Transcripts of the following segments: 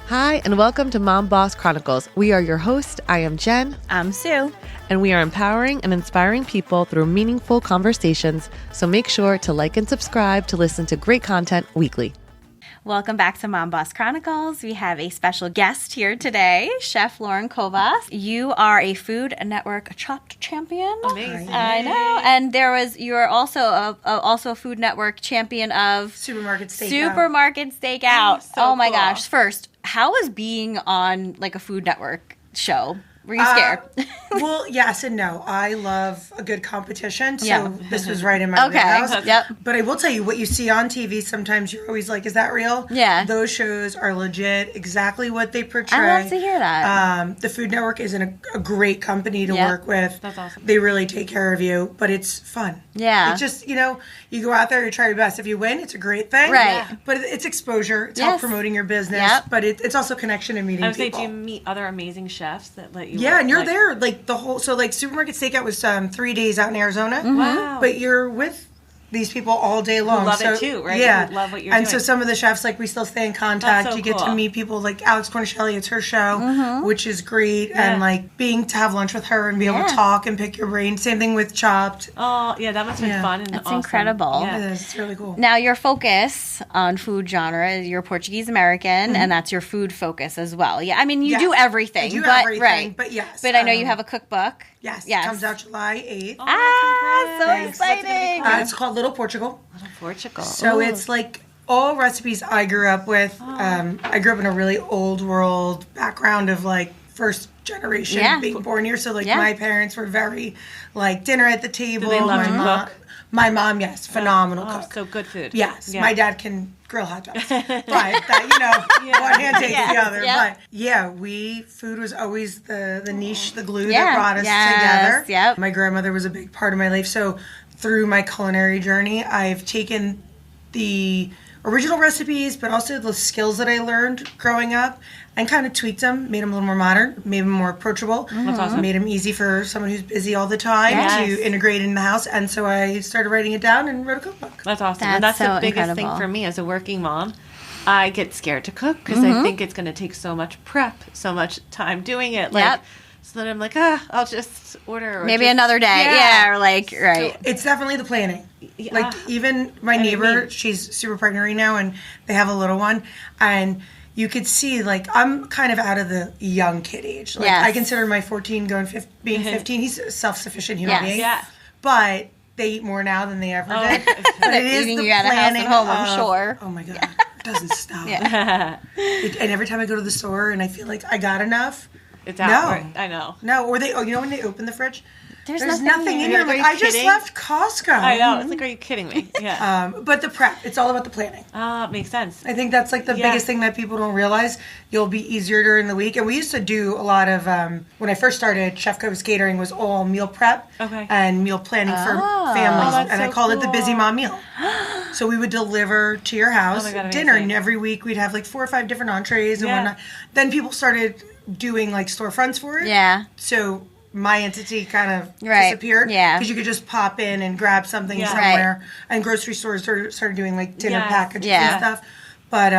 Hi, and welcome to Mom Boss Chronicles. We are your hosts. I am Jen. I'm Sue. And we are empowering and inspiring people through meaningful conversations. So make sure to like and subscribe to listen to great content weekly. Welcome back to Mom Boss Chronicles. We have a special guest here today, Chef Lauren Covas. You are a Food Network Chopped champion. Amazing. I know. And you're also a Food Network champion of Supermarket Stakeout. Supermarket Stakeout. Oh, my cool. gosh. First, how is being on like a Food Network show? Were you scared? Well, yes and no. I love a good competition, so Yeah. this was right in my Okay. wheelhouse. Yep. But I will tell you, what you see on TV, sometimes you're always like, is that real? Yeah. Those shows are legit, exactly what they portray. I love to hear that. The Food Network is a great company to Yep. work with. That's awesome. They really take care of you, but it's fun. Yeah. It's just, you go out there, you try your best. If you win, it's a great thing. Right. Yeah. But it's exposure. It's Yes. help promoting your business. Yep. But it's also connection and meeting I would say, people. do you meet other amazing chefs that let you? Yeah, work, and you're like- there like the whole. So like Supermarket Stakeout was 3 days out in Arizona. Wow. But you're with these people all day long. love so, it too, right? Yeah, Who love what you're and doing. so some of the chefs, like we still stay in contact. That's so You get to cool. meet people like Alex Cornishelli. It's her show, which is great, and like to have lunch with her and be able Yeah. to talk and pick your brain. Same thing with Chopped. Oh, yeah, that must have been Yeah. fun and That's awesome. incredible. Yeah. It is. It's really cool. Now, your focus on food genre is you're Portuguese-American, and that's your food focus as well. Yeah, I mean, you Yes. do everything. I do but, everything, right. but yes. But I know you have a cookbook. Yes, Yes. it comes out July 8th. So Thanks. exciting. It's called Little Portugal. Portugal. So it's like all recipes I grew up with. I grew up in a really old world background of like first generation Yeah. being born here. So like Yeah. my parents were very like dinner at the table. they love my to mom, cook? My mom, yes, phenomenal Oh, cook. so good food. Yes, Yeah. my dad can grill hot dogs, but that one hand takes the other. Yep. But yeah, food was always the niche, the glue Yeah. that brought us Yes. together. Yep. My grandmother was a big part of my life. So through my culinary journey, I've taken the original recipes, but also the skills that I learned growing up and kind of tweaked them, made them a little more modern, made them more approachable. That's awesome. Made them easy for someone who's busy all the time Yes. to integrate in the house. And so I started writing it down and wrote a cookbook. That's awesome. That's and that's so the biggest incredible. thing for me as a working mom. I get scared to cook because I think it's going to take so much prep, so much time doing it. Like, Yep. So then I'm like, I'll just order. Or Maybe just- another day. Yeah, or like, right. It's definitely the planning. Yeah. Like even my I neighbor, mean- she's super pregnant right now, and they have a little one, and you could see like I'm kind of out of the young kid age. Like Yes. I consider my 14 being 15. He's a self-sufficient human Yes. being. Yeah. But they eat more now than they ever did. okay. But it is Eating the you at a house planning at home, I'm of- sure. Oh my god, it doesn't stop. Yeah. And every time I go to the store and I feel like I got enough. It's out. No. Right? I know. No, or when they open the fridge, There's there's nothing nothing in here. here. I'm Are like, you I just kidding? left Costco. I know. It's like, are you kidding me? Yeah. But the prep, it's all about the planning. Makes sense. I think that's like the Yeah. biggest thing that people don't realize. You'll be easier during the week. And we used to do a lot of, when I first started, Chef Covas Catering was all meal prep Okay. and meal planning for Oh. families. Oh, that's and I so called it the Busy cool. Mom Meal. So we would deliver to your house Oh my God, dinner. amazing. And every week we'd have like 4 or 5 different entrees and Yeah. whatnot. Then people started doing like storefronts for it. Yeah. So my entity kind of Right. disappeared. Yeah. Because you could just pop in and grab something Yeah. somewhere. And grocery stores started doing like dinner Yes. packages Yeah. and stuff. But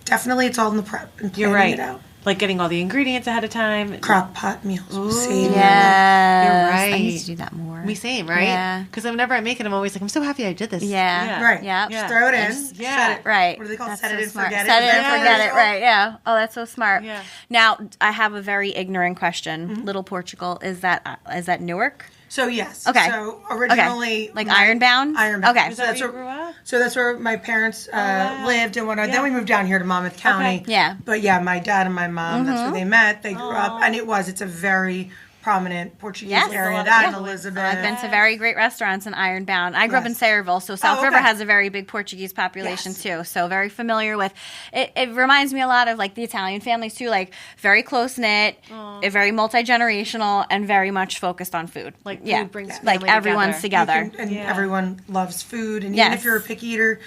definitely it's all in the prep and planning You're right. it out. Like getting all the ingredients ahead of time. Crock pot meals. Save Yes. You're I need right. to do that more. Me same, right? Yeah. Because whenever I make it, I'm always like, I'm so happy I did this. Yeah. Right. Yep. Just throw it in. Yeah. Set it. Right. What do they call it? That's Set so it and smart. forget it. Set it Is and that forget it. commercial? Right. Yeah. Oh, that's so smart. Yeah. Now, I have a very ignorant question. Little Portugal, is that Newark? So yes. Okay. So originally, Like Ironbound? Ironbound. Okay. Is So that that's where you where, grew up? so that's where my parents lived and whatnot. Yeah. Then we moved down here to Monmouth County. Okay. Yeah. But yeah, my dad and my mom, that's where they met. They grew up, and it's a very prominent Portuguese Yes. area. Yeah. That and Yeah. Elizabeth. I've been to very great restaurants in Ironbound. I grew up in Yes. Sayreville, so South okay. River has a very big Portuguese population Yes. too. So very familiar with it. It reminds me a lot of like the Italian families too, like very close knit, very multi generational, and very much focused on food. Like yeah, food brings like family everyone's together. together. And Yeah. everyone loves food. And even Yes. if you're a picky eater,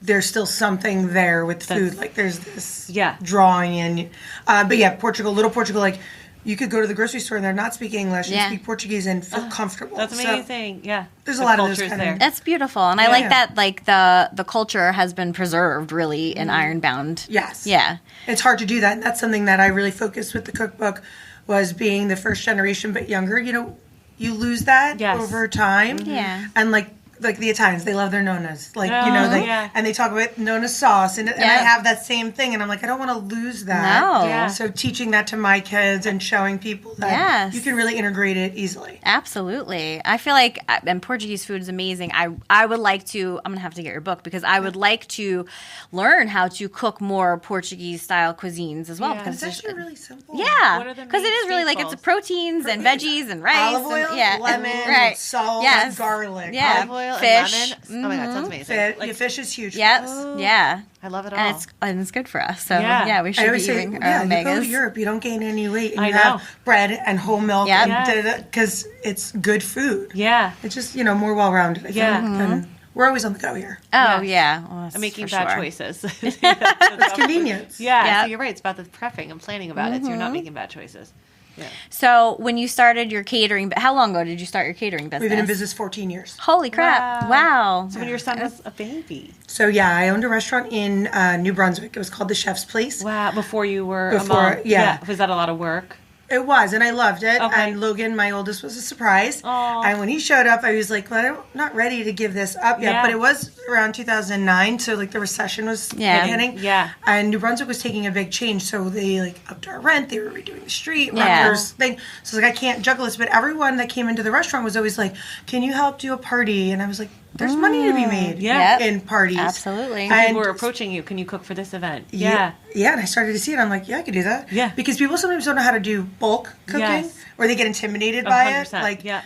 there's still something there with food. That's- Like there's this Yeah. drawing in. But yeah, Little Portugal, like you could go to the grocery store and they're not speaking English and speak Portuguese and feel comfortable. That's amazing. So there's a lot of those kind of. That's beautiful, and I like that. Like the culture has been preserved really in Ironbound. Yes. Yeah. It's hard to do that, and that's something that I really focused with the cookbook, was being the first generation but younger. You know, you lose that over time. Yeah. And like the Italians, they love their nonas. Like, you know, and they talk about nona sauce. And I have that same thing. And I'm like, I don't want to lose that. No. Yeah. So teaching that to my kids and showing people that you can really integrate it easily. Absolutely. I feel like, and Portuguese food is amazing. I would like to, I'm going to have to get your book because I would like to learn how to cook more Portuguese style cuisines as well. Yeah. Because it's actually really simple. Yeah. What are the Because it is really like, it's proteins and veggies and rice. Olive oil, and, lemon, salt, garlic. Yeah. Olive oil Fish. and lemon. Oh my God, sounds amazing. Your fish is huge. Yep. Yeah. I love it all. And it's good for us. So we should be eating our you omegas. go to Europe, you don't gain any weight, and I you know. have bread and whole milk, Yep. because it's good food. Yeah. It's just more well-rounded. I think, and we're always on the go here. Oh, yeah. Well, I'm making for bad sure. choices. It's convenience. Yeah, Yep. so you're right. It's about the prepping and planning about it, so you're not making bad choices. Yeah. So when you started your catering, how long ago did you start your catering business? We've been in business 14 years. Holy crap. Wow. So when your son was a baby. So yeah, I owned a restaurant in New Brunswick. It was called the Chef's Place. Wow. Before you were a Before, mom. yeah. Was that a lot of work? It was, and I loved it. Okay. And Logan, my oldest, was a surprise. Aw. And when he showed up, I was like, well, I'm not ready to give this up yet. Yeah. But it was around 2009, so like the recession was hitting. Yeah. And New Brunswick was taking a big change, so they like upped our rent. They were redoing the street, Yeah. Rutgers thing. So I was like, I can't juggle this. But everyone that came into the restaurant was always like, can you help do a party? And I was like, there's money to be made in parties. Absolutely. And People were approaching you. Can you cook for this event? Yeah, and I started to see it. I'm like, yeah, I could do that. Yeah. Because people sometimes don't know how to do bulk cooking, Yes. or they get intimidated by it. 100%, Like, yeah.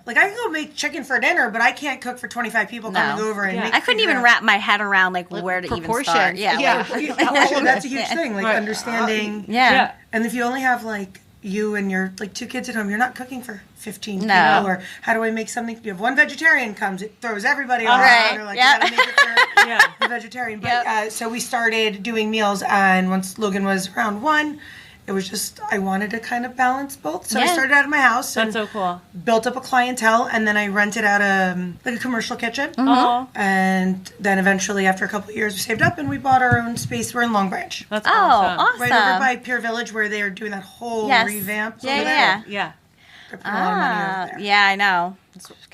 like I can go make chicken for dinner, but I can't cook for 25 people coming over and make I couldn't even wrap my head around like where to even proportions. start. Yeah. Oh, that's a huge thing. Like understanding. Yeah. And if you only have like you and your like 2 kids at home, you're not cooking for 15 No. people. Or how do I make something? You have one vegetarian comes, it throws everybody off. Right. Or like, Yep. you gotta make it for the vegetarian. But so we started doing meals, and once Logan was around 1, it was just I wanted to kind of balance both. So I started out of my house. That's And so cool. built up a clientele, and then I rented out like a commercial kitchen. Oh, And then eventually, after a couple of years, we saved up and we bought our own space. We're in Long Branch. that's Oh, awesome. awesome. Right over by Pier Village, where they are doing that whole revamp. Yeah, over there. yeah. Yeah. They're putting a lot of money over there. Yeah, I know.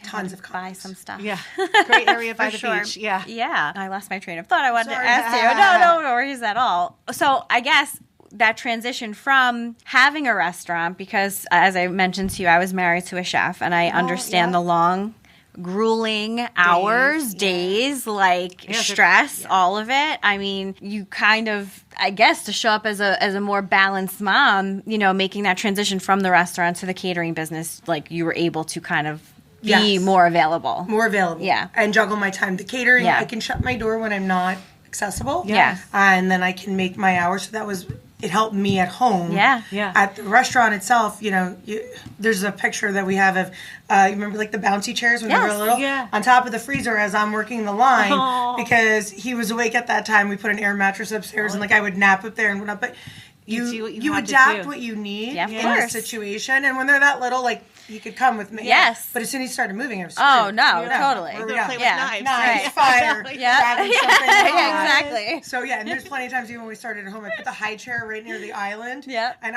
Tons of buy condos. some stuff. Yeah. Great area by the sure. beach. Yeah. Yeah. I lost my train of thought. I wanted Sorry. to ask you. No worries at all. So I guess that transition from having a restaurant, because as I mentioned to you, I was married to a chef, and I understand the long, grueling hours, days, like stress, all of it. I mean, you kind of, I guess, to show up as a more balanced mom, making that transition from the restaurant to the catering business, like you were able to kind of be more available. More available. Yeah. And juggle my time. The catering, Yeah. I can shut my door when I'm not accessible. Yes. And then I can make my hours. So it helped me at home. Yeah. Yeah. At the restaurant itself, there's a picture that we have of, you remember like the bouncy chairs when they were Yes. little? Yeah. On top of the freezer as I'm working the line. Aw. Because he was awake at that time. We put an air mattress upstairs and like I would nap up there and whatnot. But You see what you you had to adapt do. what you need Yeah, of in course. the situation. And when they're that little, like he could come with me. Yes. But as soon as he started moving, I was Oh, screwed. no, You know, totally. where we Don't at? play with Yeah. knives. Knives, Right. fire, Yeah. grabbing something. Exactly. So yeah, and there's plenty of times even when we started at home, I put the high chair right near the island. Yeah. And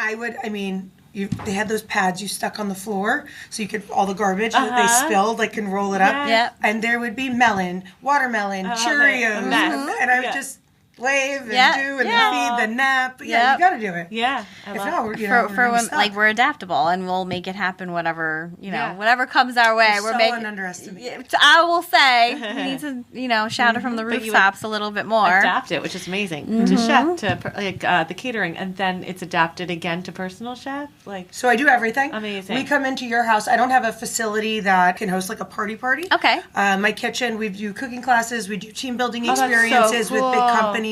they had those pads you stuck on the floor, so you could all the garbage that they spilled, like can roll it up. Yes. Yep. And there would be melon, watermelon, Cheerios, a mess. and I would Yeah. just wave and Yeah. do and Yeah. feed the nap. Yeah, Yep. you got to do it. Yeah. I If love not, it. we're For gonna be women, stuck. like we're adaptable and we'll make it happen. Whatever Yeah. whatever comes our way, We're so making. underestimated. I will say we need to shout it from the But you rooftops a little bit more. Adapt it, which is amazing. To chef, to the catering, and then it's adapted again to personal chef. Like, So I do everything. Amazing. We come into your house. I don't have a facility that can host like a party. Okay. My kitchen, we do cooking classes. We do team building that's so experiences with big cool. companies,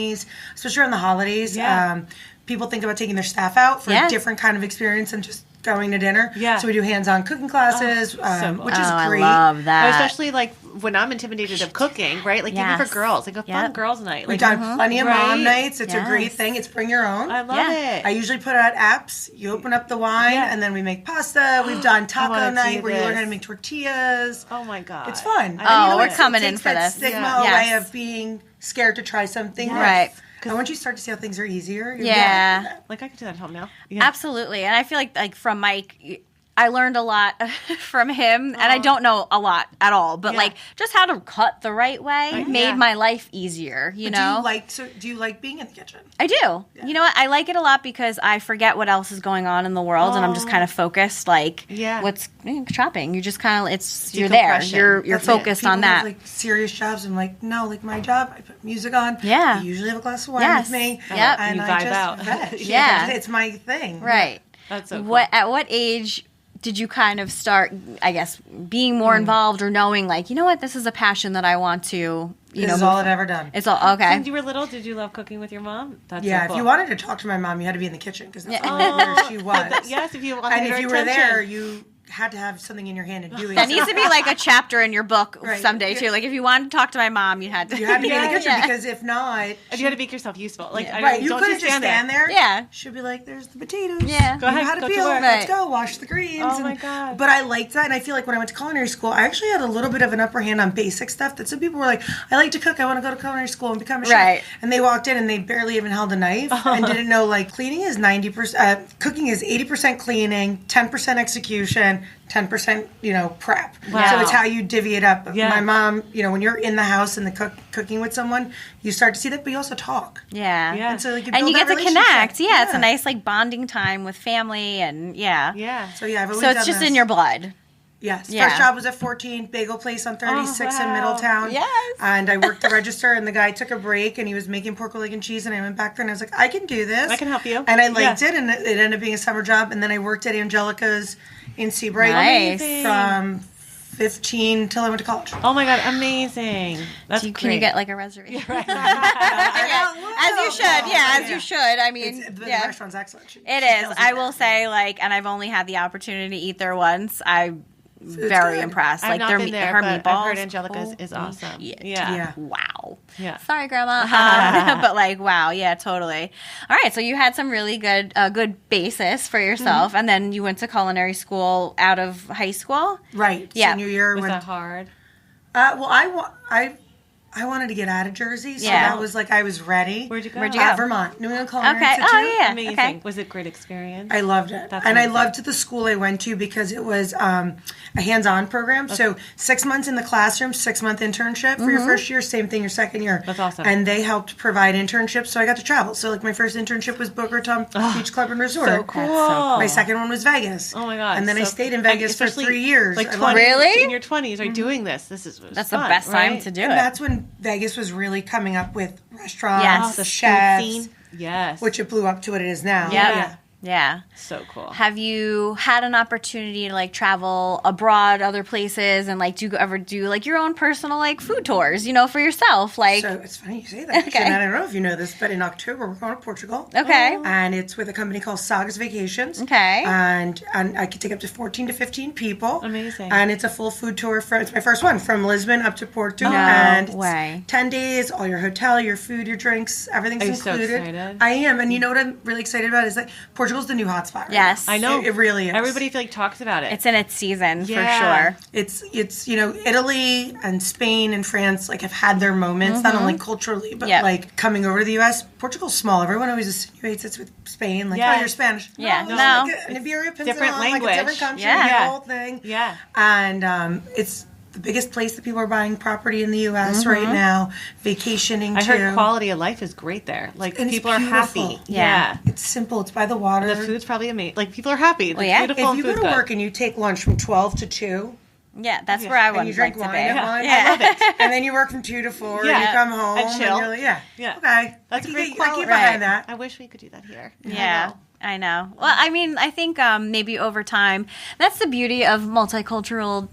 especially around the holidays. Yeah. People think about taking their staff out for Yeah. a different kind of experience than just going to dinner. Yeah. So we do hands-on cooking classes, so- which is I great. love that. especially like when I'm intimidated of cooking, right? Like even Yes. for girls, like a fun Yep. girls' night. We've Like, done plenty of Right? mom nights. It's a great Yes. thing. It's bring your own. I love Yeah. it. I usually put out apps. You open up the wine, Yeah. and then we make pasta. We've done taco wanna night do where you learn how to this. make tortillas. Oh my god, It's fun. Oh, we're it coming in takes for that this. stigma Yeah. away Yes. of being scared to try something new. Right. And once you start to see how things are easier, you're Yeah. down for that. like I could do that at home now. Yeah. Absolutely. And I feel like from Mike, I learned a lot from him, and I don't know a lot at all, but Yeah. like just how to cut the right way made yeah. my life easier, you But know? do you like being in the kitchen? I do. You know what? I like it a lot because I forget what else is going on in the world, and I'm just kind of focused. Like, Yeah. what's shopping? You just kind of you're there. Decompression. You're That's it. focused People on that. Have, like serious jobs. I'm like, no, like my job. I put music on. Yeah. I usually have a glass of wine Yes. with me. Yep. And You I vibe just out. veg. Yeah. It's my thing. Right. That's so cool. At what age did you kind of start, I guess, being more involved or knowing, like, you know what, this is a passion that I want to, This is all I've ever done. It's all okay. When you were little, did you love cooking with your mom? That's Yeah, so if cool. you wanted to talk to my mom, you had to be in the kitchen because that's Yeah. where she was. Yes, if you wanted And her if you were attention. there, you had to have something in your hand and doing That something. needs to be like a chapter in your book Right. someday too. Like if you wanted to talk to my mom, you had to. You had to be in the Yeah, kitchen yeah. because if not, And you had to make yourself useful. Like, I right, you don't couldn't just stand there. Yeah. She'd be like, "There's the potatoes. Yeah. Go You know ahead, how to go to peel. work." Let's Right. go wash the greens." Oh my God. But I liked that, and I feel like when I went to culinary school, I actually had a little bit of an upper hand on basic stuff. That some people were like, "I like to cook. I want to go to culinary school and become a chef." Right. And they walked in and they barely even held a knife and didn't know like cleaning is 90%, cooking is 80% cleaning, 10% execution, 10% prep. Wow. So it's how you divvy it up. Yeah. My mom, when you're in the house and cooking with someone, you start to see that, but you also talk. Yeah. Yeah. And so like, And you build get that to connect. relationship. Yeah, it's a nice like bonding time with family and yeah. Yeah. So yeah, I've always So it's done just this. in your blood. Yes. Yeah. First job was at 14, bagel place on 36 in wow. Middletown. Yes. And I worked the register, and the guy took a break, and he was making pork, leg, and cheese, and I went back there, and I was like, I can do this. I can help you. And I liked Yeah. it, and it ended up being a summer job. And then I worked at Angelica's in Seabright Nice. from 15 till I went to college. Oh my God, amazing. That's Can you great. get like a reservation? Yeah, As you should. Yeah, as you should. I mean, The yeah. restaurant's excellent. She It kills is. it I there. will say, like, and I've only had the opportunity to eat there once. I'm very good. impressed. I've like not their been there, her but meatballs. I've heard Angelica's is awesome. shit. Yeah. Wow. Yeah. Sorry, Grandma. But like, wow. Yeah, totally. All right. So you had some really good, good basis for yourself, and then you went to culinary school out of high school. Right. Yeah. Senior year. Was went, that hard? well, I wanted to get out of Jersey, so Yeah. that was like I was ready. Where'd you go? Where'd you go? Vermont, New England Culinary Okay. Institute. Oh yeah. Amazing. Okay. Was it a great experience? I loved it. That's and I amazing. loved the school I went to because it was a hands-on program. So 6 months in the classroom, 6-month internship for your first year, same thing your second year. That's awesome. And they helped provide internships, so I got to travel. So like my first internship was Boca Raton Beach Club and Resort. So cool. My second one was Vegas. Oh my God. And then I so- stayed in Vegas for especially, 3 years. Like I 20, loved it. Really? In your 20s, are doing this. This is That's fun, the best time right? to do And it. that's when Vegas was really coming up with restaurants, Yes. Oh, the food chefs, scene. Yes. which it blew up to what it is now. Yep. Yeah. So cool. Have you had an opportunity to like travel abroad, other places, and like do you ever do like your own personal like food tours, for yourself? Like, So it's funny you say that. Actually, Okay. and I don't know if you know this, but in October we're going to Portugal. okay, And it's with a company called Sagas Vacations. Okay. And I could take up to 14 to 15 people. Amazing. And it's a full food tour. It's my first one from Lisbon up to Porto. No and way. It's 10 days, all your hotel, your food, your drinks, everything's Are you so included. excited? I am. And you know what I'm really excited about is that Portugal's the new hotspot. Right Yes. now. I know. It really is. Everybody feel like talks about it. it's in its season Yeah. for sure. It's Italy and Spain and France like have had their moments, not only culturally but Yep. like coming over to the U.S. Portugal's small. Everyone always insinuates it's with Spain, like Yes. oh you're Spanish. Yeah. it's No. like an Iberia Peninsula, different like a language. different country, Yeah. the Yeah. whole thing. Yeah. And it's the biggest place that people are buying property in the U.S. right now, vacationing I too. heard quality of life is great there. Like And it's people are beautiful. happy. Yeah. It's simple. It's by the water. The food's probably amazing. Like people are happy. It's yeah. beautiful if you and go food's to good. work and you take lunch from 12 to 2, Yeah, that's where I and you would drink like to wine be. at one. Yeah. I love it. And then you work from 2 to 4, and Yeah. you come home And chill. you're like, yeah. Yeah. Okay. That's I a can great get- I quality. keep behind Right. that. I wish we could do that here. Yeah. I know. I know. Well, I mean, I think maybe over time, that's the beauty of multicultural,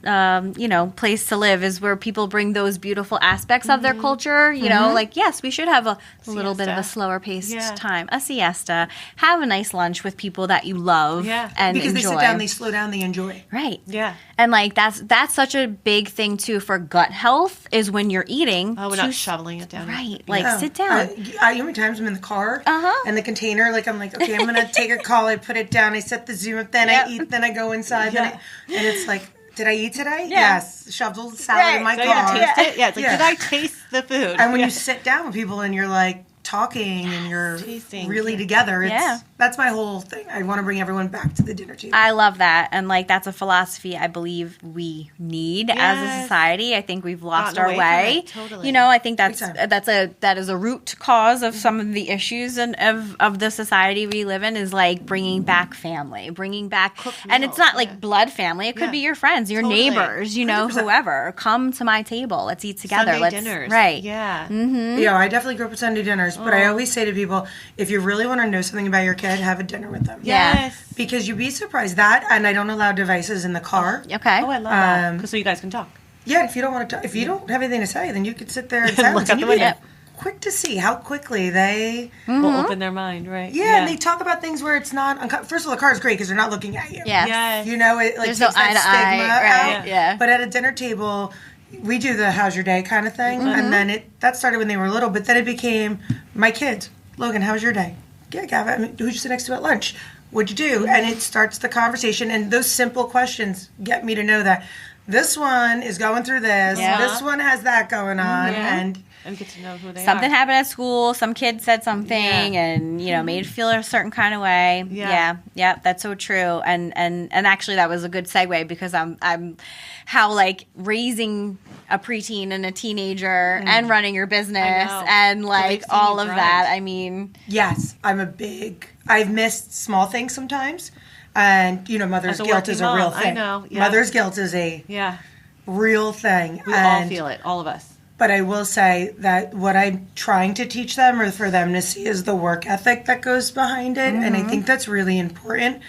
place to live is where people bring those beautiful aspects of their culture. You know, like, yes, we should have a little bit of a slower paced time, a siesta, have a nice lunch with people that you love and because enjoy. they sit down, they slow down, they enjoy. Right. Yeah. And like that's such a big thing too for gut health is when you're eating. Oh, we're not shoveling it down. Right. Like sit down. How many times I'm in the car and the container, like I'm like, okay, I'm gonna take a call. I put it down. I set the Zoom up. Then I eat. Then I go inside. And it's like, did I eat today? Yes. Shovel salad in my car. Taste it? Yeah. It's like, did I taste the food? And when you sit down with people and you're like talking and you're tasting. really together, that's my whole thing. I want to bring everyone back to the dinner table. I love that. And like that's a philosophy I believe we need as a society. I think we've lost our way. Totally. You know, I think that is a root cause of some of the issues of the society we live in is like bringing back family, bringing back and it's not like blood family. It could be your friends, your neighbors, you know, 100%. Whoever. Come to my table. Let's eat together. Sunday dinners. Right. Yeah. Mm-hmm. Yeah, I definitely grew up with Sunday dinners, but I always say to people, if you really want to know something about your kid, have a dinner with them. Yes. Because you'd be surprised that, and I don't allow devices in the car. Okay. Oh, I love that. So you guys can talk. Yeah, if you don't want to, if you don't have anything to say, then you could sit there and silence. And you'd be quick to see how quickly they will open their mind, right? Yeah, and they talk about things where it's not. First of all, the car is great because they're not looking at you. Yes. You know, it like there's takes no that stigma out. Yeah. But at a dinner table, we do the "How's your day" kind of thing, and then that started when they were little. But then it became my kids. Logan, how's your day? Yeah, Gavin, who'd you sit next to at lunch? What'd you do? And it starts the conversation. And those simple questions get me to know that this one is going through this. This one has that going on. And get to know who they something are. happened at school. Some kid said something and, made feel a certain kind of way. Yeah, that's so true. And actually that was a good segue because I'm how like raising a preteen and a teenager and running your business and like all of that. I mean, yes, I've missed small things sometimes. And, mother's guilt is a real thing. I know. Yeah. Mother's guilt is a real thing. We all feel it, all of us. But I will say that what I'm trying to teach them or for them to see is the work ethic that goes behind it. And I think that's really important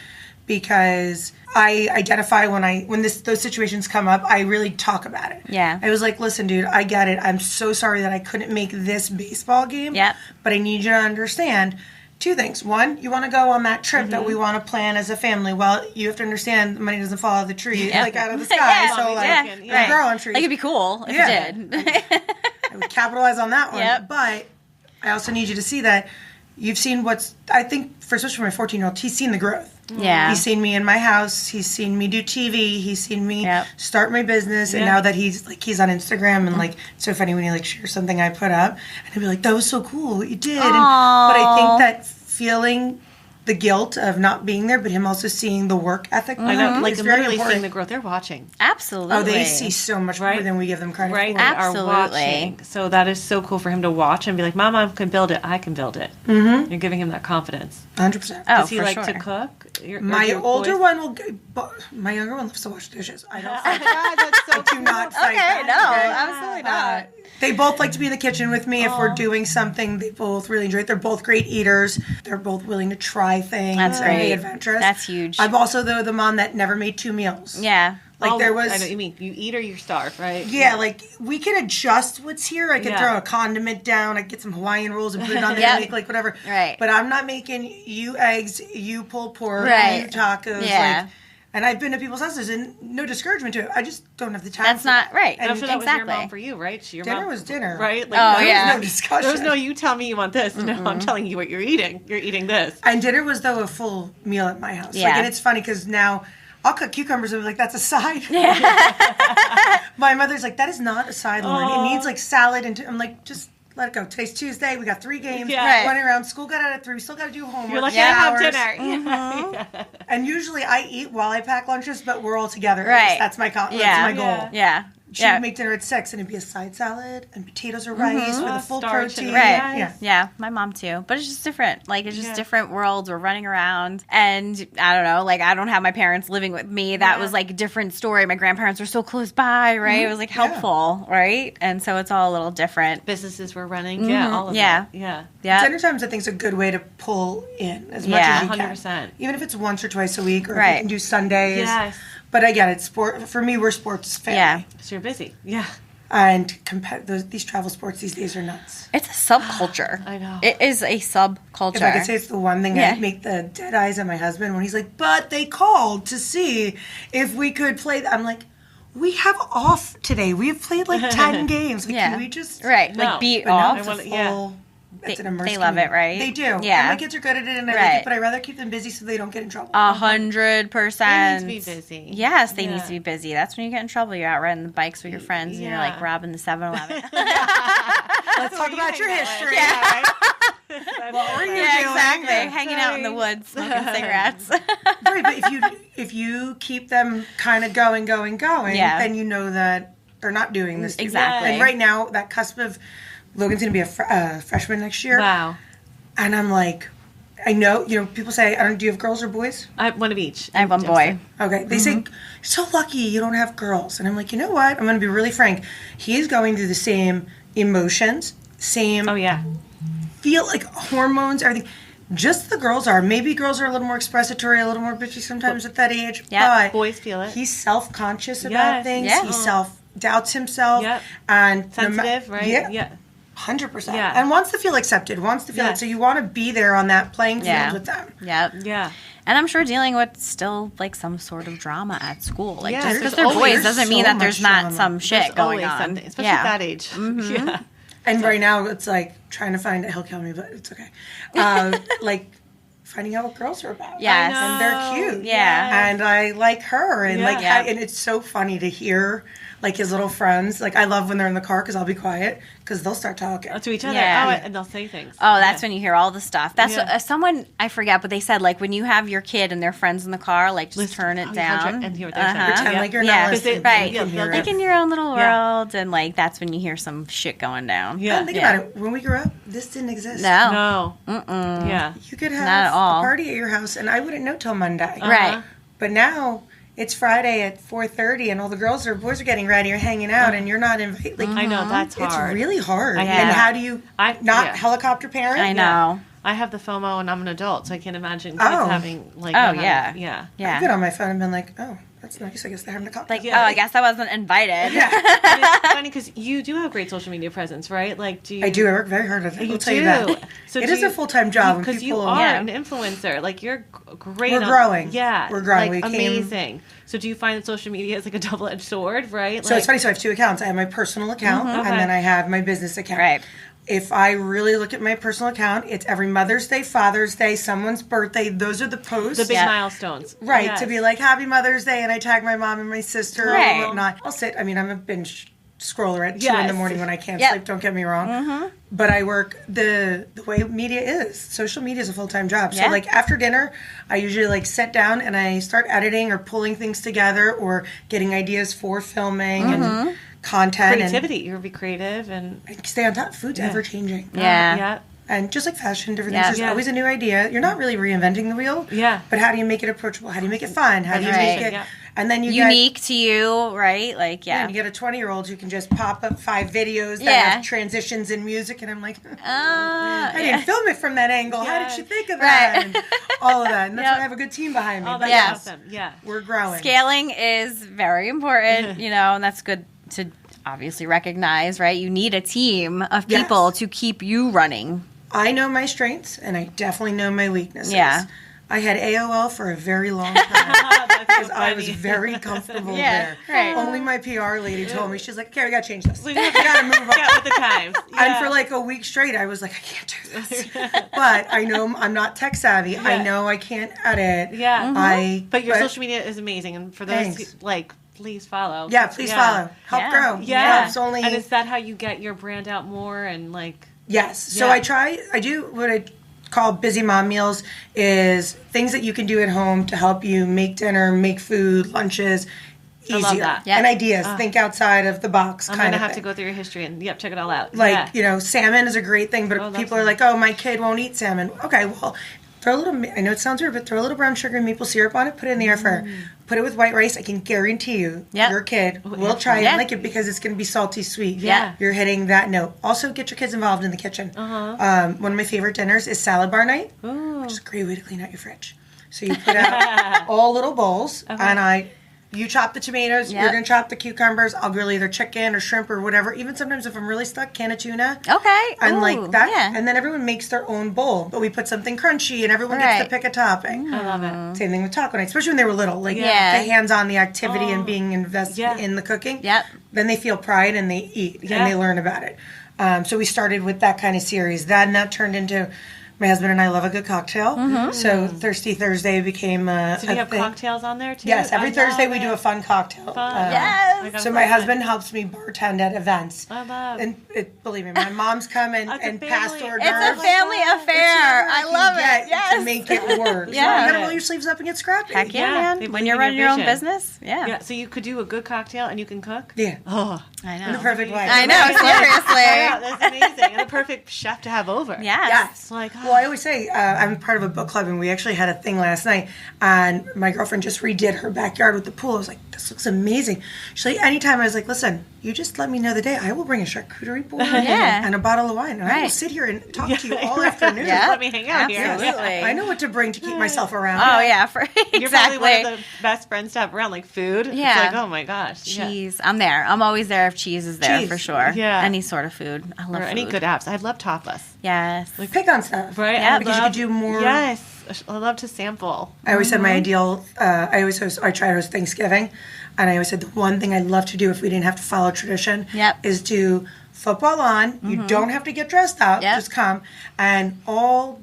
because I identify when those situations come up, I really talk about it. Yeah. I was like, listen, dude, I get it. I'm so sorry that I couldn't make this baseball game. Yep. But I need you to understand two things. One, you want to go on that trip that we want to plan as a family. Well, you have to understand the money doesn't fall out of the tree, like out of the sky. So like, grow on trees. Like it'd be cool if it did. I would capitalize on that one. Yep. But I also need you to see that you've seen I think, especially for my 14-year-old, he's seen the growth. Yeah. He's seen me in my house. He's seen me do TV. He's seen me start my business. And now that he's on Instagram and like, it's so funny when he like shares something I put up and he'll be like, that was so cool what you did. But I think that feeling the guilt of not being there, but him also seeing the work ethic. I know, like literally important. seeing the growth. They're watching. Absolutely. Oh, they see so much more than we give them credit for. for. Absolutely. Are watching. So that is so cool for him to watch and be like, Mom, I can build it. I can build it. Mm-hmm. You're giving him that confidence. 100%. Oh, Does he like to cook? My older one will go, but my younger one loves to wash dishes. I don't fight that. That's so I do not fight that. No, absolutely not. They both like to be in the kitchen with me if we're doing something. They both really enjoy it. They're both great eaters. They're both willing to try things. That's and great. be adventurous. That's huge. I'm also the mom that never made 2 meals. Yeah. Like there was. I know what you mean. You eat or you starve, right? Yeah, like we can adjust what's here. I can throw a condiment down. I can get some Hawaiian rolls and put it on there and make like whatever. Right. But I'm not making you eggs, you pulled pork, you tacos. Yeah. Like, and I've been to people's houses and no discordment to it. I just don't have the time. That's not right. And I'm sure that was your mom for you, right? Dinner was dinner. Right? Like, there was no discussion. There was no, you tell me you want this. Mm-hmm. No, I'm telling you what you're eating. You're eating this. And dinner was, though, a full meal at my house. Yeah. Like, and it's funny because now I'll cook cucumbers and be like, that's a side. My mother's like, that is not a side, Lauren. It needs like salad. And I'm like, just let it go. Today's Tuesday. We got 3 games running around. School got out at 3. We still got to do homework. You're like, I have dinner. Mm-hmm. And usually I eat while I pack lunches, but we're all together. Right. That's my goal. Yeah. she would make dinner at 6, and it'd be a side salad and potatoes or rice with a full starch protein. and Right. rice. Yeah, my mom too. But it's just different. Like, it's just different worlds. We're running around. And I don't know, like, I don't have my parents living with me. That was like a different story. My grandparents were so close by, right? It was like helpful, right? And so it's all a little different. Businesses were running. Yeah, all of that. Yeah. Dinner times, I think, is a good way to pull in as much as you can. 100%. Even if it's once or twice a week, or if you can do Sundays. Yes. But again, it's sport. For me, we're sports family. Yeah. So you're busy. Yeah. And these travel sports these days are nuts. It's a subculture. I know. It is a subculture. If I could say it's the one thing I make the dead eyes at my husband when he's like, but they called to see if we could play. I'm like, we have off today. We have played like 10 games. Like, can we just... Right. No. Like, be But now off. it's a full... It's an immersive They love it, right? They do. Yeah. And my kids are good at it, and I like it, but I'd rather keep them busy so they don't get in trouble. 100%. They need to be busy. Yes, they need to be busy. That's when you get in trouble. You're out riding the bikes with your friends, and you're like robbing the 7-Eleven. Let's talk about your history. What were you doing? Exactly. Hanging out in the woods, smoking cigarettes. Right, but if you keep them kind of going, then you know that they're not doing this. Exactly. And right now, that cusp of Logan's going to be a freshman next year. Wow. And I'm like, I know, people say, do you have girls or boys? I have one of each. I have one boy. Okay. They say, you're so lucky you don't have girls. And I'm like, you know what? I'm going to be really frank. He's going through the same emotions, same feel like hormones, everything. Just the girls are. Maybe girls are a little more expressatory, a little more bitchy sometimes at that age. Yeah. But boys feel it. He's self-conscious about things. Yeah. He self-doubts himself. Yep. And Sensitive, right? Yeah. 100%. Yeah. And wants to feel accepted, wants to feel like, so you want to be there on that playing field with them. Yep. Yeah. And I'm sure dealing with still like some sort of drama at school. Like just because there's they're always boys doesn't mean so that there's much not drama. some shit There's going always on. something, especially at that age. Yeah. And right now it's like trying to find, he'll kill me, but it's okay. Like finding out what girls are about. Yes. And they're cute. Yeah. And I like her. And and it's so funny to hear like his little friends. Like I love when they're in the car because I'll be quiet because they'll start talking. To each other. Yeah. Oh, and they'll say things. Oh, that's when you hear all the stuff. That's Yeah. what, someone, I forget, but they said, like, when you have your kid and their friends in the car, like, just turn it down. And hear what they're saying. Pretend like you're not Yeah, listening. right. You can hear Like it. in your own little Yeah. world, and, like, that's when you hear some shit going down. Yeah. And think about it. When we grew up, this didn't exist. No. No. Yeah. You could Not have at all. a party at your house, and I wouldn't know till Monday. Right. But now it's Friday at 4:30, and all the girls or boys are getting ready or hanging out, and you're not invited. Like, I know, that's it's hard. really hard. I know. And how do you not helicopter parent? I know. I have the FOMO and I'm an adult, so I can't imagine kids having, like... Oh, not yeah. having- yeah. I've been on my phone and been like, oh, that's nice. I guess they're having a cocktail. Like, oh, I guess I wasn't invited. Yeah. And it's funny because you do have great social media presence, right? Like, do you... I do. I work very hard at it. You I'll tell you that. So it is a full-time job. Because you people- are Yeah. an influencer. Like, you're great. We're growing. Yeah. We're growing. Like, We came- amazing. So do you find that social media is like a double-edged sword, right? So it's funny. So I have two accounts. I have my personal account, Okay. and then I have my business account. Right. If I really look at my personal account, it's every Mother's Day, Father's Day, someone's birthday. Those are the posts. The big milestones. Right, Yes. to be like, Happy Mother's Day, and I tag my mom and my sister Right. or whatnot. I'll sit, I'm a binge scroller at 2 in the morning when I can't sleep, don't get me wrong. But I work, the way media is, social media is a full-time job. So Yeah. like after dinner, I usually like sit down and I start editing or pulling things together or getting ideas for filming and content. Creativity. You're be creative and... And stay on top. Food's ever changing. Yeah. Yeah. And just like fashion, different Yeah. things, there's always a new idea. You're not really reinventing the wheel. Yeah. But how do you make it approachable? How do you make it fun? How do you Right. make it... Yeah. And then you Unique to you, right? Like, get... yeah. And you get a 20-year-old who can just pop up 5 videos that Yeah. have transitions in music. And I'm like, Uh, I didn't film it from that angle. How did Yes. you think of that? Right. And all of that. And that's Yep. why I have a good team behind me. Oh, But that's Yes. awesome. Yeah. we're growing. Scaling is very important, and that's good to obviously recognize, right? You need a team of Yes. people to keep you running. I know my strengths, and I definitely know my weaknesses. Yeah. I had AOL for a very long time. Because I was very comfortable Yeah, there. right. Only my PR lady told me, she's like, okay, we gotta change this. We We gotta move on. Get with the times. And Yeah. for like a week straight, I was like, I can't do this. But I know I'm not tech savvy. I know I can't edit. Yeah. But your but- social media is amazing, and for those Thanks. who, please follow. Yeah, please follow. Help Yeah. grow. Yeah. Helps only. And is that how you get your brand out more and like? Yes. So Yeah. I do what I call busy mom meals is things that you can do at home to help you make dinner, make food, lunches. easier. I love that. Yeah. And ideas. Think outside of the box I'm kind gonna of have thing. to go through your history and check it all out. Like, you know, salmon is a great thing, but that's people are like, oh, my kid won't eat salmon. Okay, well, throw a little, I know it sounds weird, but throw a little brown sugar and maple syrup on it, put it in the air fryer. Put it with white rice. I can guarantee you, your kid will try it and like it because it's going to be salty sweet. Yeah. You're hitting that note. Also, get your kids involved in the kitchen. One of my favorite dinners is salad bar night, which is a great way to clean out your fridge. So you put out all little bowls, and you chop the tomatoes, you're going to chop the cucumbers, I'll grill either chicken or shrimp or whatever. Even sometimes if I'm really stuck, can of tuna. Okay. And Ooh, like that. yeah. And then everyone makes their own bowl. But we put something crunchy and everyone gets to pick a topping. I love it. Same thing with taco night, especially when they were little. Like the hands-on, the activity and being invested in the cooking. Yep. Then they feel pride and they eat and they learn about it. So we started with that kind of series. Then that turned into... My husband and I love a good cocktail. So Thirsty Thursday became a Do you have thing. cocktails on there too? Yes, every I Thursday love we do it. a fun cocktail. Yes. So my husband helps me bartend at events. I love. And believe me, my mom's come and pass family- hors It's d'oeuvres. a family affair. I love it. Yes. To make it work. Yeah. So you gotta roll your sleeves up and get scrappy. Heck yeah, Yeah, man. they When believe you're in running your your own vision. business. Yeah. Yeah, so you could do a good cocktail and you can cook. Yeah. Oh, I know. In the perfect way. I know, yeah, seriously. that's amazing. And a perfect chef to have over. Yes. Yes. Like, Well, I always say I'm part of a book club, and we actually had a thing last night. And my girlfriend just redid her backyard with the pool. I was like, "This looks amazing." She's like, "Anytime." I was like, "Listen, you just let me know the day. I will bring a charcuterie board Yeah. and a bottle of wine, and I will Right. sit here and talk to you all afternoon." Yeah. let me hang out here. Absolutely. I know what to bring to keep myself around. Oh yeah, You're probably one exactly. of the best friends to have around, like food. Yeah. It's like, oh my gosh. Yeah. Cheese. I'm there. I'm always there if cheese is there Cheese. for sure. Yeah. Any sort of food. I love Or food. any good apps. I love tapas. Yes. Pick on stuff, Right? Yeah, I because you love- could do more. Yes. I love to sample. I always said my ideal. I try to host Thanksgiving, and I always said the one thing I'd love to do if we didn't have to follow tradition is do football on. You don't have to get dressed up. Yep. Just come, and all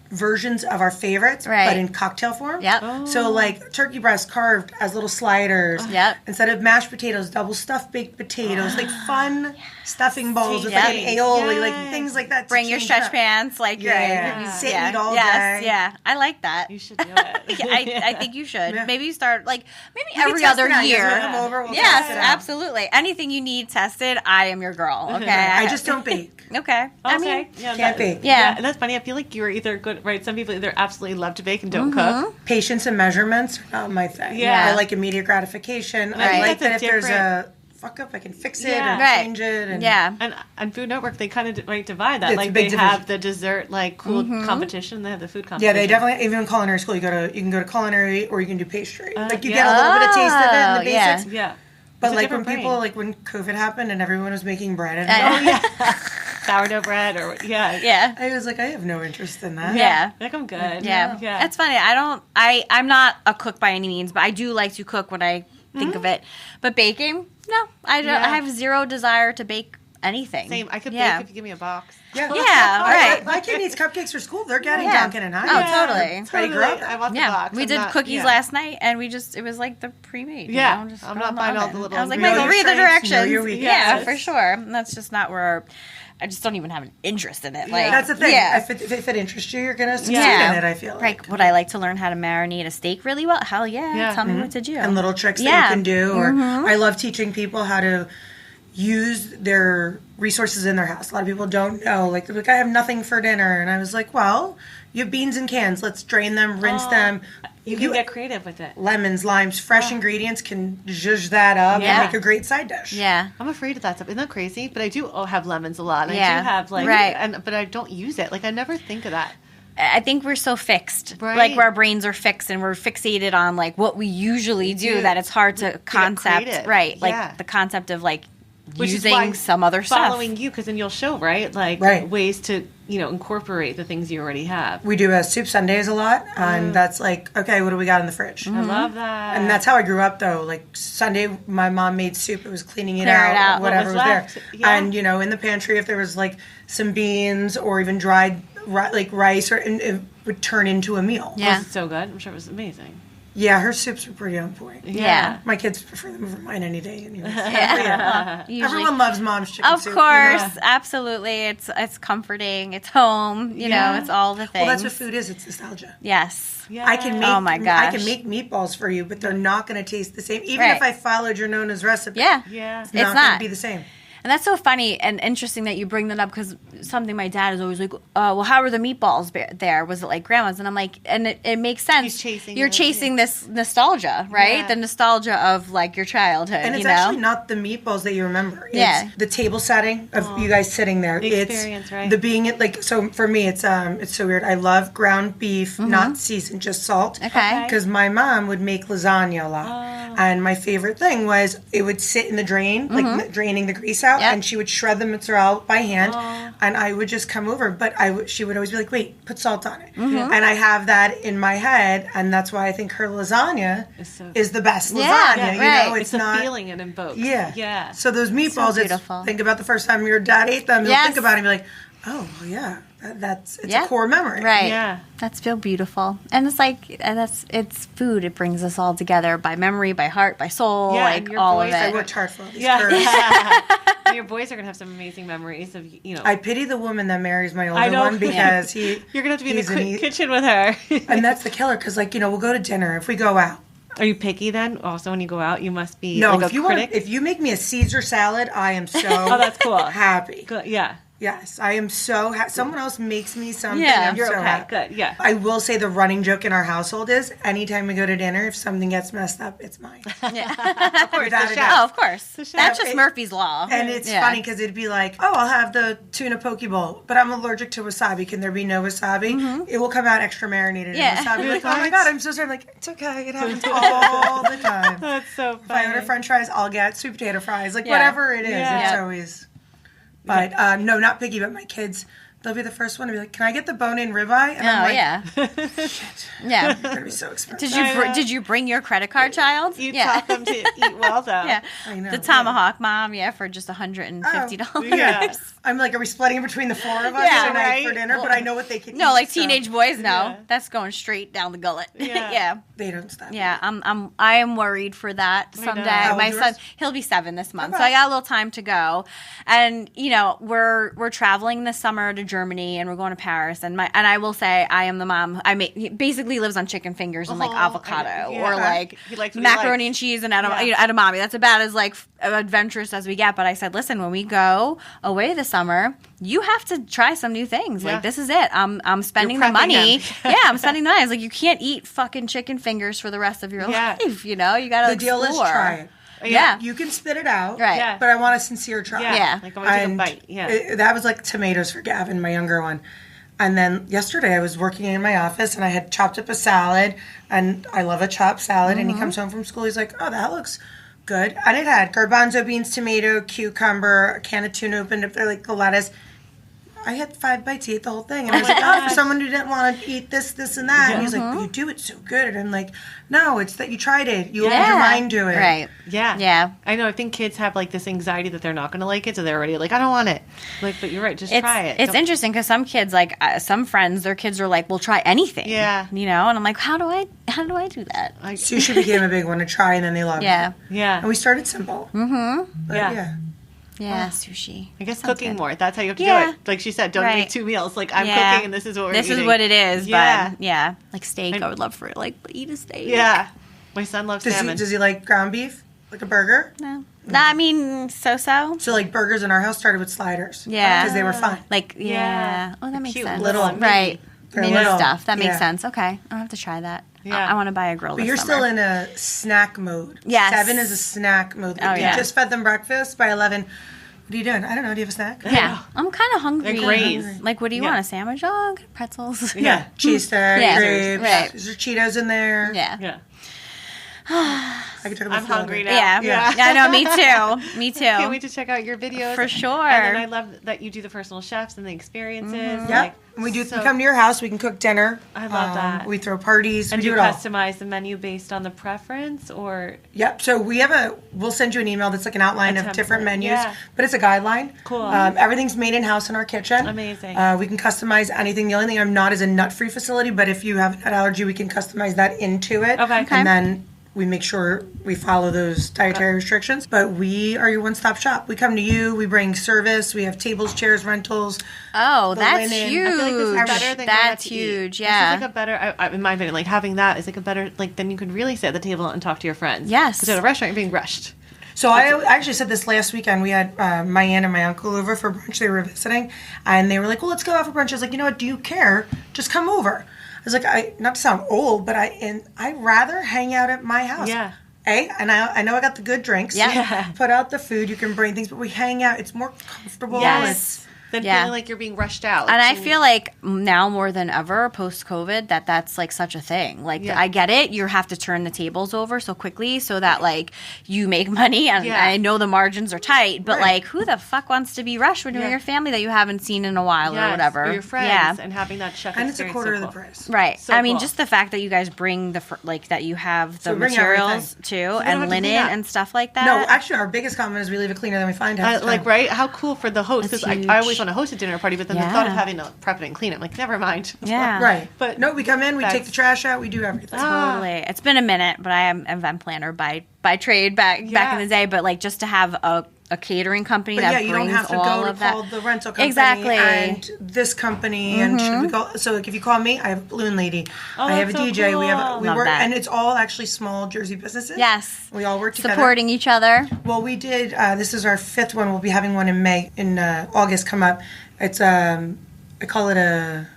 versions of our favorites, Right. but in cocktail form. Yep. So like turkey breast carved as little sliders. Yep. Instead of mashed potatoes, double stuffed baked potatoes, like fun stuffing bowls with like an Tasty. aioli, like Yes. things like that. to Bring your change stretch up. pants, like Yeah. you're Sit and eat all yes, day. yeah. I like that. You should do it. Yeah, I think you should. Yeah. Maybe you start like maybe You can every test other it out. You guys year. wanna come over? We'll Yes, test it out. absolutely. Anything you need tested, I am your girl. Okay. I just don't bake. Okay. I mean, Okay. Yeah, Can't bake. Yeah. And that's funny. I feel like you're either good, right? Some people either absolutely love to bake and don't cook. Patience and measurements are not my thing. Yeah. I like immediate gratification. Right. I like That's a that if there's different- a fuck up, I can fix it Yeah. or Right. change it. And yeah. And on Food Network, they kind of divide that. It's a Like big they have division. the dessert, like cool competition. They have the food Yeah, competition. they definitely, even in culinary school, you can go to culinary or you can do pastry. Like you yeah. get a little bit of taste of it in Oh, the yeah. basics. Yeah. But It's a like when different people, brain. like when COVID happened and everyone was making bread and I know. sourdough bread or Yeah. I was like, I have no interest in that. Yeah. Like I'm good. Yeah. Yeah. It's funny. I'm not a cook by any means, but I do like to cook when I think of it. But baking, no. I don't. Yeah. I have zero desire to bake anything. Same. I could Yeah. bake if you give me a box. Yeah. Yeah, right. My kid needs cupcakes for school. They're getting Yeah. Dunkin' and Oh, Hines. totally. That's how you grew up. I want the Yeah, box. we I'm did not- cookies yeah. last night, and it was like the pre-made. Yeah. just I'm put it not in buying all oven. the little I was like, Know Michael, your read the strengths, know directions. your weaknesses. Yeah, for sure. And that's just not where. I just don't even have an interest in it. Like That's the thing. Yeah. If it interests you, you're going to succeed Yeah. in it, I feel like. Like, would I like to learn how to marinate a steak really well? Hell yeah. Yeah. Tell me what to do. And little tricks that Yeah. you can do. Or I love teaching people how to use their resources in their house. A lot of people don't know. Like, they're like, I have nothing for dinner. And I was like, well, you have beans in cans. Let's drain them, rinse them. You can get creative with it. Lemons, limes, fresh ingredients can zhuzh that up Yeah. and make a great side dish. Yeah. I'm afraid of that stuff. Isn't that crazy? But I do have lemons a lot. And Yeah. I do have like, Right. but I don't use it. Like I never think of that. I think we're so fixed. Right. Like our brains are fixed and we're fixated on like what we usually do that it's hard to concept. creative. Right. Like Yeah. the concept of like Which is using why some other stuff. following you, because then you'll show like Right. ways to incorporate the things you already have. We do soup Sundays a lot. And that's like, okay, what do we got in the fridge? I love that. And that's how I grew up, though. Like Sunday, my mom made soup. It was cleaning it Clear it out, out. whatever What was was there. left. Yeah. And in the pantry, if there was like some beans or even dried like rice, and it would turn into a meal. Yeah. Was it so good? I'm sure it was amazing. Yeah, her soups are pretty on point. Yeah. My kids prefer them over mine any day. Anyways. Usually- Everyone loves mom's chicken Of soup. course, You know? absolutely. It's comforting. It's home. You know, it's all the things. Well, that's what food is. It's nostalgia. Yes. Yeah. I can make. Oh my gosh. I can make meatballs for you, but they're not going to taste the same. Even Right. if I followed your Nona's recipe. Yeah. Yeah. It's not going to be the same. And that's so funny and interesting that you bring that up because something my dad is always like, well, how were the meatballs there? Was it like grandma's? And I'm like, and it makes sense. You're chasing this nostalgia, right? Yeah. The nostalgia of like your childhood, And it's you know? actually not the meatballs that you remember. It's Yeah. the table setting of you guys sitting there. The It's experience, right? the being it like so for me it's so weird. I love ground beef, not seasoned, just salt. Okay. Because my mom would make lasagna a lot. And my favorite thing was it would sit in the drain, like draining the grease out, Yep. and she would shred the mozzarella by hand, and I would just come over. But she would always be like, "Wait, put salt on it." And I have that in my head, and that's why I think her lasagna is the best lasagna. Yeah, you right. know, It's the not feeling it invokes. yeah. Yeah. So those meatballs, beautiful. think about the first time your dad ate them. You'll Yes. think about it and be like, oh, well, yeah, it's Yeah. a core memory. Right. Yeah. That's feel beautiful. And it's like, it's food. It brings us all together by memory, by heart, by soul, Yeah, like and your all of voice, I it. worked hard for all these Yeah. curves. And your boys are gonna have some amazing memories of I pity the woman that marries my I older know. one because You're gonna have to be in he's the kitchen with her. and that's the killer because we'll go to dinner if we go out. Are you picky then? Also, when you go out, you must be No, like if you critic. if you make me a Caesar salad, I am so that's cool. happy. Good. Yeah. Yes, I am so someone else makes me something. Yeah. I'm You're so okay. happy. Good. Yeah. I will say the running joke in our household is anytime we go to dinner, if something gets messed up, it's mine. Of course. Without the a chef. doubt. Oh, of course. chef. That's just It- Murphy's Law. And it's Yeah. funny because it'd be like, oh, I'll have the tuna poke bowl, but I'm allergic to wasabi. Can there be no wasabi? It will come out extra marinated Yeah. in wasabi. Like, oh my God, I'm so sorry. I'm like, it's okay. It happens all the time. That's so If I funny. order French fries, I'll get sweet potato fries. Like, Yeah. whatever it is, Yeah. it's Yeah. always. But no, not picky, but my kids, they'll be the first one to be like, can I get the bone-in ribeye? And I'm Oh, like, yeah. shit, Yeah. it's going to be so expensive. Did you bring your credit card, child? You yeah. taught them to eat well, though. Yeah. I know, The tomahawk, Mom, for just $150. Yeah. I'm like, are we splitting it between the four of us Yeah, tonight right. for dinner? But I know what they can eat. No, like so teenage boys know. Yeah. That's going straight down the gullet. Yeah. Yeah. They don't stop. Yeah, I am worried for that someday. How My old's son, yours? he'll be 7 this month, so Okay. I got a little time to go. And we're traveling this summer to Germany, and we're going to Paris. And I will say, I am the mom. He basically lives on chicken fingers and like avocado yeah. or like He likes what he macaroni likes. and cheese and Yeah. edamame. That's about as like adventurous as we get. But I said, listen, when we go away this summer, you have to try some new things. Yeah. Like this is it. I'm spending the prepping money. him. Yeah, I'm spending the money. It's like you can't eat fucking chicken fingers for the rest of your Yeah. life. You gotta The deal is explore. try it. Yeah. You can spit it out, Right. Yeah. but I want a sincere try. Yeah. Like, I want to take a And bite. Yeah. that was like tomatoes for Gavin, my younger one. And then yesterday I was working in my office and I had chopped up a salad, and I love a chopped salad. And he comes home from school, he's like, oh, that looks good. And it had garbanzo beans, tomato, cucumber, a can of tuna opened up there, like the lettuce. I had 5 bites. He ate the whole thing. And I was like, oh, for someone who didn't want to eat this, and that. And he's like, but you do it so good. And I'm like, no, it's that you tried it. You opened your mind to it. Right. Yeah. Yeah. I know. I think kids have like this anxiety that they're not going to like it, so they're already like, I don't want it. Like, but you're right. Just try it. It's Don't- interesting because some kids, like some friends, their kids are like, "We'll try anything." Yeah. And I'm like, how do I do that? Sushi became a big one to try, and then they loved Yeah. it. Yeah. And we started simple. Mm-hmm. Yeah. Yeah. Sushi. I guess Sounds cooking good. more. That's how you have to Yeah. do it. Like she said, don't Right. make 2 meals. Like I'm Yeah. cooking and this is what we're This eating. is what it is. Yeah. But yeah, like steak, I would love for it. Like eat a steak. Yeah. My son loves salmon. Does he like ground beef? Like a burger? No. I mean, so. So like burgers in our house started with sliders. Yeah. Because they were fun. Like Yeah. Oh, that makes Cute sense. little right. They're Mini little. stuff. That makes Yeah. sense. Okay, I'll have to try that. Yeah. I want to buy a grill. But this you're summer. still in a snack mode. Yes. 7 is a snack mode. Oh, You yeah. just fed them breakfast. By 11, what are you doing? I don't know. Do you have a snack? Yeah, I'm kind of hungry. They're great. Like, what do you Yeah. want? A sandwich? Oh, good pretzels. Yeah. Cheese sticks, Yeah. grapes. Right. Is there Cheetos in there? Yeah. Yeah. I could talk about I'm food all hungry day. now. Yeah. I know. Me too. Me too. Can't wait to check out your videos. For sure. And then I love that you do the personal chefs and the experiences. Yeah, Like, and we so- come to your house. We can cook dinner. I love that. We throw parties. And we do do you it all. customize the menu based on the preference or? Yep. So we'll send you an email that's like an outline A of different template, menus, yeah. but it's a guideline. Cool. Everything's made in house in our kitchen. Amazing. We can customize anything. The only thing I'm not is a nut-free facility, but if you have a nut allergy, we can customize that into it. Okay. Okay. And then we make sure we follow those dietary restrictions. But we are your one-stop shop. We come to you. We bring service. We have tables, chairs, rentals. Oh, The that's linen. huge. I feel like this is better than going out That's to eat. huge. This Yeah. is like a better, in my opinion, like having that is like a better, like then you can really sit at the table and talk to your friends. Yes. Because at a restaurant, you're being rushed. So I actually said this last weekend. We had my aunt and my uncle over for brunch. They were visiting, and they were like, "Well, let's go out for brunch." I was like, "You know what? Do you care? Just come over." I was like, not to sound old, but I'd rather hang out at my house. Yeah. And I know I got the good drinks. Yeah. Put out the food. You can bring things, but we hang out. It's more comfortable. Yes. Then Yeah. feeling like you're being rushed out. And I feel like now more than ever, post COVID, that's like such a thing. Like, Yeah. I get it. You have to turn the tables over so quickly so that like you make money. And Yeah. I know the margins are tight, but Right. like, who the fuck wants to be rushed when you're Yeah. your family that you haven't seen in a while Yes, or whatever? or your friends, Yeah. and having that chef And it's a experience quarter so of the cool. price. Right. So I mean, cool. just the fact that you guys bring that you have the we bring materials too, don't have and to linen clean up. and stuff like that. No, actually, our biggest compliment is we leave it cleaner than we find half the Like, time. right? How cool for the host. That's Because huge. I always want to host a dinner party, but then the thought of Yeah. having to prep it and clean it, I'm like, never mind. Yeah. Right. But no, we come in, we take that's- the trash out, we do everything. Totally. It's been a minute, but I am an event planner by trade back in Yeah. the day. But like just to have a catering company But that yeah, you don't brings have to all go to of that. call the rental company Exactly. and this company and should we call. So like if you call me, I have a balloon lady, I have a that's so DJ, we have cool. we Love work, that. and it's all actually small Jersey businesses. Yes. we all work together. Supporting each other. Well, we did. This is our 5th one. We'll be having one in May, in August. Come up. It's I call it a.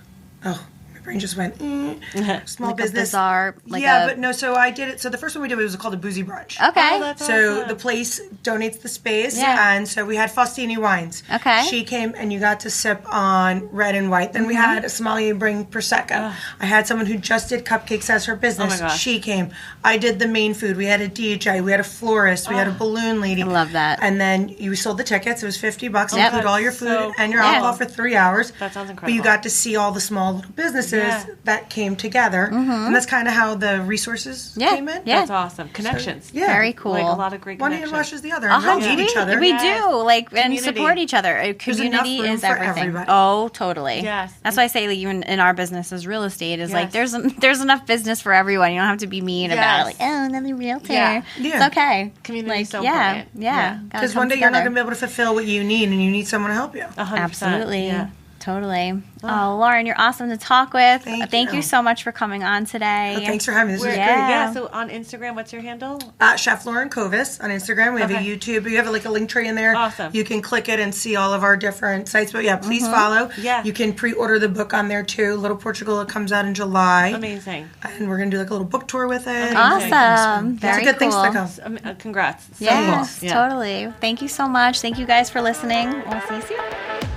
Oh, my brain just went. Small Like a business. bazaar, like yeah, a- but no. So I did it. So the first one we did was called a boozy brunch. Okay. Oh, that's So awesome. the place donates the space, Yeah. and so we had Faustini wines. Okay. She came and you got to sip on red and white. Then we had a sommelier bring prosecco. I had someone who just did cupcakes as her business. Oh my gosh. She came. I did the main food. We had a DJ. We had a florist. We had a balloon lady. I love that. And then you sold the tickets. It was $50. Yep. Include all your food So and your cool. alcohol for 3 hours. That sounds But incredible. you got to see all the small little businesses Yeah. that came together, and that's kind of how the resources Yeah, came in. yeah. That's awesome. Connections. Yeah. Very cool. Like a lot of great One connections. hand washes the other. And we all need each other. We Yes. do like and Community. support each other. enough Community room is for everything. everybody. Oh, totally. Yes. That's why I say like even in our business as real estate is like Yes. there's enough business for everyone. You don't have to be mean about it. Yes. Like oh another realtor. Yeah. Yeah. It's okay. Community like is so yeah, important. yeah. Yeah. Gotta Because come one day you're not together. going to be able to fulfill what you need, and you need someone to help you. 100%. Absolutely. Yeah. Totally. Oh, Lauren, you're awesome to talk with. Thank you you. so much for coming on today. Thanks for having me. This Where- is Yeah. great. Yeah. So on Instagram, what's your handle? Chef Lauren Covas on Instagram. We have a Okay. YouTube. We have like a link tree in there. Awesome. You can click it and see all of our different sites. But yeah, please follow. Yeah. You can pre-order the book on there too. Little Portugal. It comes out in July. Amazing. And we're gonna do like a little book tour with it. Amazing. Awesome. Lots Very of good things to cool. come. Congrats. So Yes, cool. Yeah. totally. Thank you so much. Thank you guys for listening. We'll see you soon.